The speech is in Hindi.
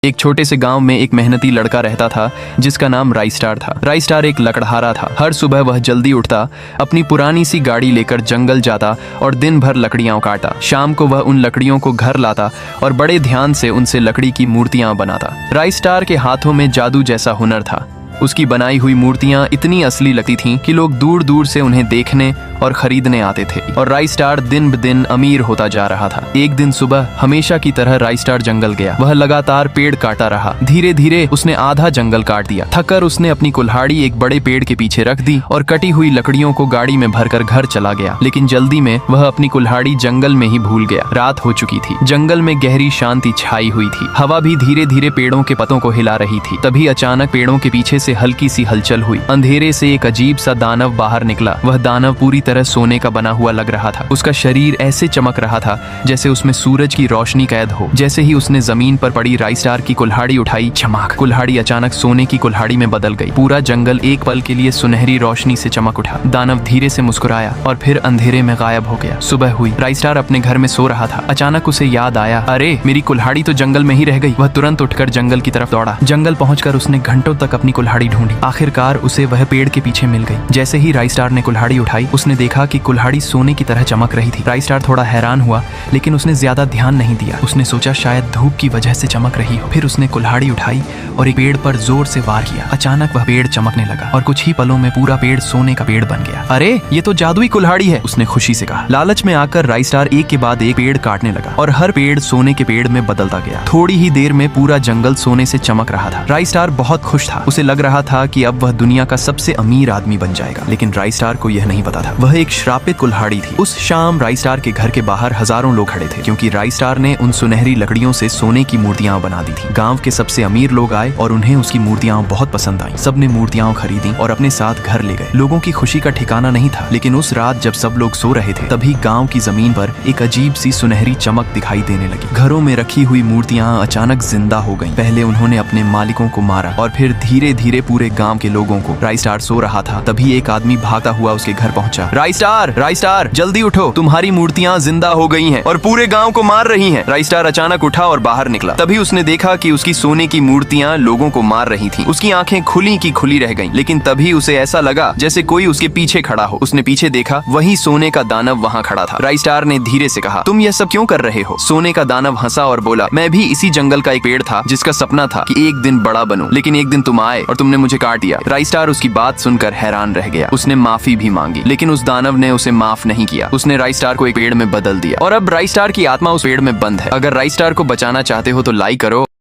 एक छोटे से गांव में एक मेहनती लड़का रहता था जिसका नाम राइस्टार था। राइस्टार एक लकड़हारा था। हर सुबह वह जल्दी उठता, अपनी पुरानी सी गाड़ी लेकर जंगल जाता और दिन भर लकड़ियां काटा। शाम को वह उन लकड़ियों को घर लाता और बड़े ध्यान से उनसे लकड़ी की मूर्तियां बनाता। राइस्टार के हाथों में जादू जैसा हुनर था। उसकी बनाई हुई मूर्तियां इतनी असली लगती थीं कि लोग दूर दूर से उन्हें देखने और खरीदने आते थे। और राइस्टार दिन ब दिन अमीर होता जा रहा था। एक दिन सुबह हमेशा की तरह राइस्टार जंगल गया। वह लगातार पेड़ काटा रहा। धीरे धीरे उसने आधा जंगल काट दिया। थककर उसने अपनी कुल्हाड़ी एक बड़े पेड़ के पीछे रख दी और कटी हुई लकड़ियों को गाड़ी में भरकर घर चला गया। लेकिन जल्दी में वह अपनी कुल्हाड़ी जंगल में ही भूल गया। रात हो चुकी थी। जंगल में गहरी शांति छाई हुई थी। हवा भी धीरे धीरे पेड़ों के पत्तों को हिला रही थी। तभी अचानक पेड़ों के पीछे से हल्की सी हलचल हुई। अंधेरे से एक अजीब सा दानव बाहर निकला। वह दानव पूरी तरह सोने का बना हुआ लग रहा था। उसका शरीर ऐसे चमक रहा था जैसे उसमें सूरज की रोशनी कैद हो। जैसे ही उसने जमीन पर पड़ी राइस्टार की कुल्हाड़ी उठाई, झमाक, कुल्हाड़ी अचानक सोने की कुल्हाड़ी में बदल गई। पूरा जंगल एक पल के लिए सुनहरी रोशनी से चमक उठा। दानव धीरे से मुस्कुराया और फिर अंधेरे में गायब हो गया। सुबह हुई। राइस्टार अपने घर में सो रहा था। अचानक उसे याद आया, अरे मेरी कुल्हाड़ी तो जंगल में ही रह गई। वह तुरंत उठकर जंगल की तरफ दौड़ा। जंगल पहुंचकर उसने घंटों तक अपनी कुल्हाड़ी ढूंढी। आखिरकार उसे वह पेड़ के पीछे मिल गई। जैसे ही राइस्टार ने कुल्हाड़ी उठाई, उसने देखा कि कुल्हाड़ी सोने की तरह चमक रही थी। राइस्टार थोड़ा हैरान हुआ, लेकिन उसने ज्यादा ध्यान नहीं दिया। उसने सोचा शायद धूप की वजह से चमक रही हो। फिर उसने कुल्हाड़ी उठाई और एक पेड़ पर जोर से वार किया। अचानक वह पेड़ चमकने लगा और कुछ ही पलों में पूरा पेड़ सोने का पेड़ बन गया। अरे ये तो जादुई कुल्हाड़ी है, उसने खुशी से कहा। लालच में आकर राइस्टार एक के बाद एक पेड़ काटने लगा और हर पेड़ सोने के पेड़ में बदलता गया। थोड़ी ही देर में पूरा जंगल सोने से चमक रहा था। राइस्टार बहुत खुश था। उसे लग रहा था कि अब वह दुनिया का सबसे अमीर आदमी बन जाएगा। लेकिन राइस्टार को यह नहीं पता था, वह एक श्रापित कुल्हाड़ी थी। उस शाम राइस्टार के घर के बाहर हजारों लोग खड़े थे, क्योंकि राइस्टार ने उन सुनहरी लकड़ियों से सोने की मूर्तियां बना दी थी। गांव के सबसे अमीर लोग आए और उन्हें उसकी मूर्तियां बहुत पसंद आई। सबने मूर्तियां खरीदी और अपने साथ घर ले गए। लोगों की खुशी का ठिकाना नहीं था। लेकिन उस रात जब सब लोग सो रहे थे, तभी गाँव की जमीन पर एक अजीब सी सुनहरी चमक दिखाई देने लगी। घरों में रखी हुई मूर्तियां अचानक जिंदा हो गईं। पहले उन्होंने अपने मालिकों को मारा और फिर धीरे धीरे पूरे गाँव के लोगों को। राइस्टार सो रहा था, तभी एक आदमी भागता हुआ उसके घर पहुंचा। राइस्टार, राइस्टार, जल्दी उठो, तुम्हारी मूर्तियां जिंदा हो गई हैं और पूरे गांव को मार रही हैं। राइस्टार अचानक उठा और बाहर निकला। तभी उसने देखा कि उसकी सोने की मूर्तियां लोगों को मार रही थीं। उसकी आंखें खुली की खुली रह गईं। लेकिन तभी उसे ऐसा लगा जैसे कोई उसके पीछे खड़ा हो। उसने पीछे देखा, वही सोने का दानव वहां खड़ा था। राइस्टार ने धीरे से कहा, तुम यह सब क्यों कर रहे हो? सोने का दानव हंसा और बोला, मैं भी इसी जंगल का एक पेड़ था जिसका सपना था कि एक दिन बड़ा बनूं। लेकिन एक दिन तुम आए और तुमने मुझे काट दिया। राइस्टार उसकी बात सुनकर हैरान रह गया। उसने माफी भी मांगी, लेकिन उस दानव ने उसे माफ नहीं किया। उसने राइस्टार को एक पेड़ में बदल दिया और अब राइस्टार की आत्मा उस पेड़ में बंद है। अगर राइस्टार को बचाना चाहते हो तो लाइक करो।